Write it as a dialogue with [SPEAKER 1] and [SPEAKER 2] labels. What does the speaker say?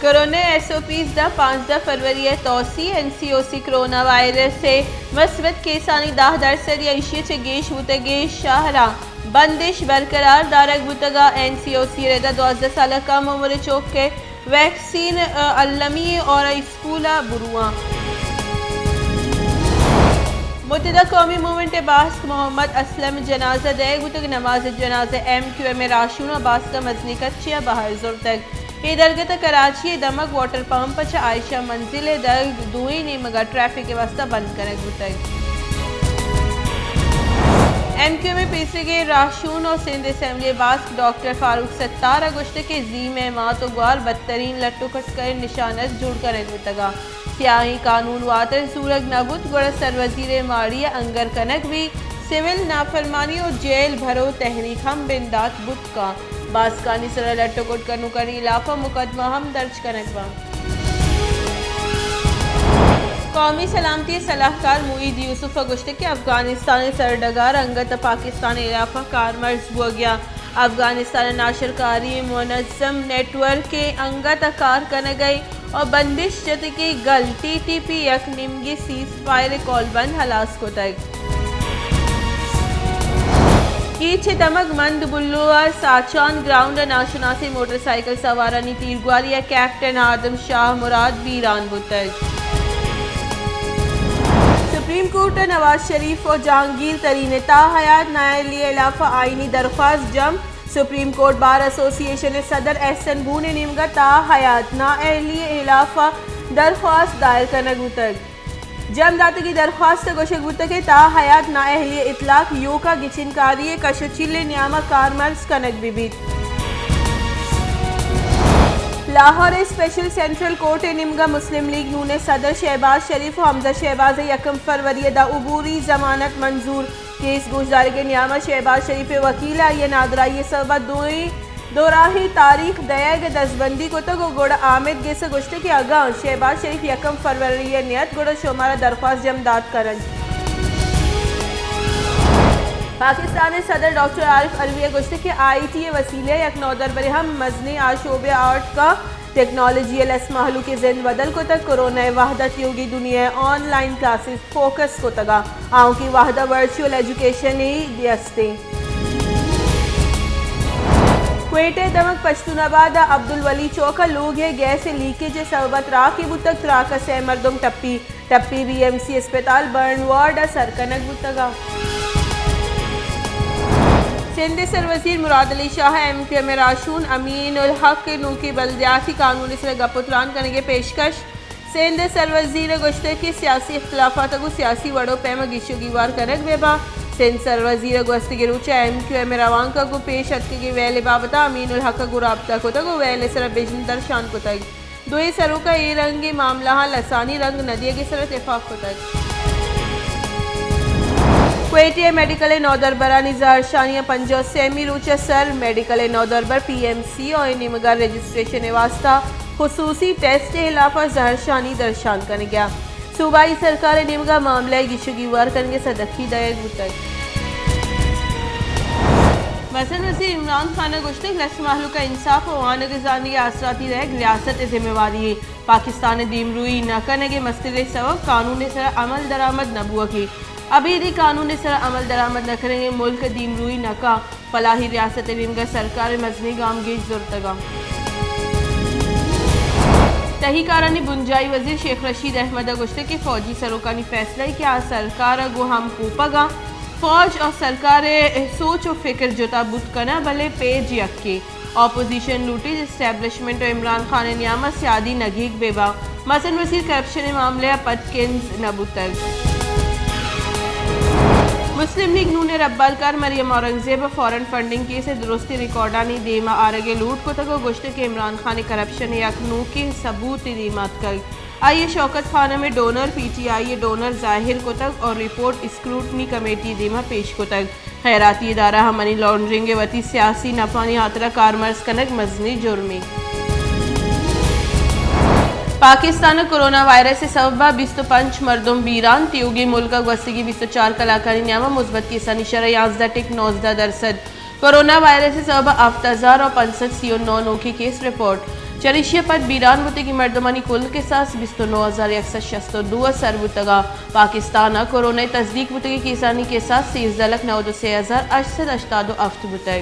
[SPEAKER 1] corona SOPs دا 15 فروری توسیع NCOC corona virus سے مثبت کیسانی 10% یا اشیچ گیش بوتگے شاہراں بندش برقرار دارک بوتگا NCOC ریدہ 12 سالہ کم عمر چوک کے ویکسین علمی اور اسکولہ بروان متحدہ قومی مومنٹ باسک محمد اسلم جنازہ دے گوتگ نماز جنازہ MQM راشون و باسک مزنی کچیا بہر زور تک یہ درگت کراچی دمک واٹر پمپ چا عائشہ منزل درگ دوئی نیمگا ٹریفک کے واسطہ بند کرے گوتگ MQM پیسے کے راشون اور Sindh assembly bask doctor Farooq Sattar اگست کے زیم مات و گوار بدترین لٹو کٹ کر نشانت جوڑ کرے گوتگا سیاہی قانون واتر سورگ نبوت گوڑا سروزیر ماڑی انگر کنک بھی سیول نافرمانی اور جیل بھرو تحریک ہم بندات بت کا باسکانی سر لٹو کٹ کرنو کری علاقہ مقدمہ ہم درج کنک با قومی سلامتی صلاحکار معید یوسف اگست کے افغانستان سردگار انگت پاکستان علاقہ کارمرز ہوا گیا افغانستان ناشرکاری منظم نیٹ ورک کے انگت کار کرنے گئی اور بندش جت کی گل TTP یک نمگی سیز فائر کال بند ہلاس کو تک کیچے دمک مند بلوہ ساچان گراؤنڈ ناشناسی موٹر سائیکل سوارانی تیرگواری کیپٹن آدم شاہ مراد بیران بتگ سپریم کورٹ نواز شریف اور جہانگیر ترین تا حیات نائلی علاقہ آئینی درخواست جم سپریم کورٹ بار ایسوسی ایشن صدر احسن بو نے نیمگا تا حیات نائلی علاقہ درخواست دائر کنگ بوتگ جم داتے کی درخواست گوشک بوتگ تا حیات نائلی اطلاق یوکا گچنکاری کشچیل نیامہ کارمرز کنگ بیت لاہور اسپیشل سینٹرل کورٹ نمگا مسلم لیگ نون صدر شہباز شریف و حمزہ شہباز یکم فروری دا عبوری ضمانت منظور کیس گوشداری کے نیامہ شہباز شریف وکیل یہ نادرائی سبب دوراہی تاریخ دیگ دستبندی کو تک گوڑا آمد گیس گوشتے کی اگاں شہباز شریف یکم فروری نیت گوڑا شمارہ درخواست جمداد کرن پاکستان صدر ڈاکٹر عارف علوی گوشت کے IIT وسیلے یک نودر برے ہم مزنی آشوبے آرٹ کا ٹیکنالوجی الاسمحلو کے زند بدل کو تک کورونا وحدت یوگی دنیا آن لائن کلاسز فوکس کو تگا آؤں کی وحدہ ورچوئل ایجوکیشن ہی دیستے کوئٹے دمک پشتون آباد عبدالولی چوکا لوگ ہے گیس لیکیج سببت راکی بوتک تراکہ سے مردم ٹپی BMC اسپتال برن وارڈ سرکنک بوتگا سندھ سروزیر مراد علی شاہ MQM راشون امین الحق نوکی بلدیاتی قانون سے گپتران کرنے کے پیشکش سندھ سروزیر گوشتے کی سیاسی اختلافات کو سیاسی وڑوں پیما گیشو گیوار کرک بیبا سندھ سروزیر گوشتے کے روچہ MQM روان کا کو پیش اتکے کی ویلے بابتا امین الحق کو رابطہ کو تک ویلے سر بیجن درشان کو تک دوئی سروں کا یہ رنگی معاملہ لسانی رنگ ندیہ کی سر اتفاق کو تک کوئٹے میڈیکل نودربرانی زہرشانیہ پنجو سیمی روچہ سر میڈیکل نودربر PMC اور نیمگا رجسٹریشن واسطہ خصوصی ٹیسٹ علاقہ زہرشانی درشان کرنے گیا صوبائی سرکار نیمگا معاملہ گیشگیوار کرنے صدقی دائر بوتگ وزن وزیر عمران خان گوشتے لس محلو کا انصاف و وان گزانی آسراتی رہ ریاست ذمہ واری پاکستان دیم روئی نہ کرنے کے مسئلے سبب قانون سر عمل درآمد نبوہ کی ابھی دی قانون سر عمل درآمد نہ کریں گے ملک دیم روئی نکا فلاحی ریاست نیمگا سرکار مزنی گام گیش زورتگا تحقیقارانی بنجائی وزیر شیخ رشید احمد گوشتے کی فوجی سروکانی فیصلہ ہے کہ آج سرکار گو ہم کوپگا فوج اور سرکار سوچ و فکر جتا بت کنا بلے پیج یکی اپوزیشن لوٹی اسٹیبلشمنٹ و عمران خان نیامہ سیادی نگیگ بیبا مثلا وزیر کرپشن معاملہ پٹکنز نبوتگ مسلم لیگ نون ربالکار مریم اورنگزیب فورن فنڈنگ کی سے درستی ریکارڈانی دیما آرگے لوٹ کو تک گوشتے کے عمران خان کرپشن یک نو کے ثبوت دیمات کل آئیے شوکت خانہ میں ڈونر PTI ڈونر ظاہر کو تک اور رپورٹ اسکروٹنی کمیٹی دیما پیش کو تک خیراتی ادارہ منی لانڈرنگ وتی سیاسی نفانی حاطرہ کارمرز کنک مزنی جرمی پاکستان کورونا وائرس سے سبب 25 مردم بیران تیوگی ملکہ گوستگی 24 کلاکاری نیامہ مثبت کیسانی شرح 11.19% کورونا وائرس سے سبب 7069 نوکی کیس رپورٹ چریشیا پر بیران بوتے کی مردمانی کل کے ساتھ 29,162 سر بوتگا پاکستان کورونا تصدیق بوتے کی کیسانی کے ساتھ 13,93,887 بوتے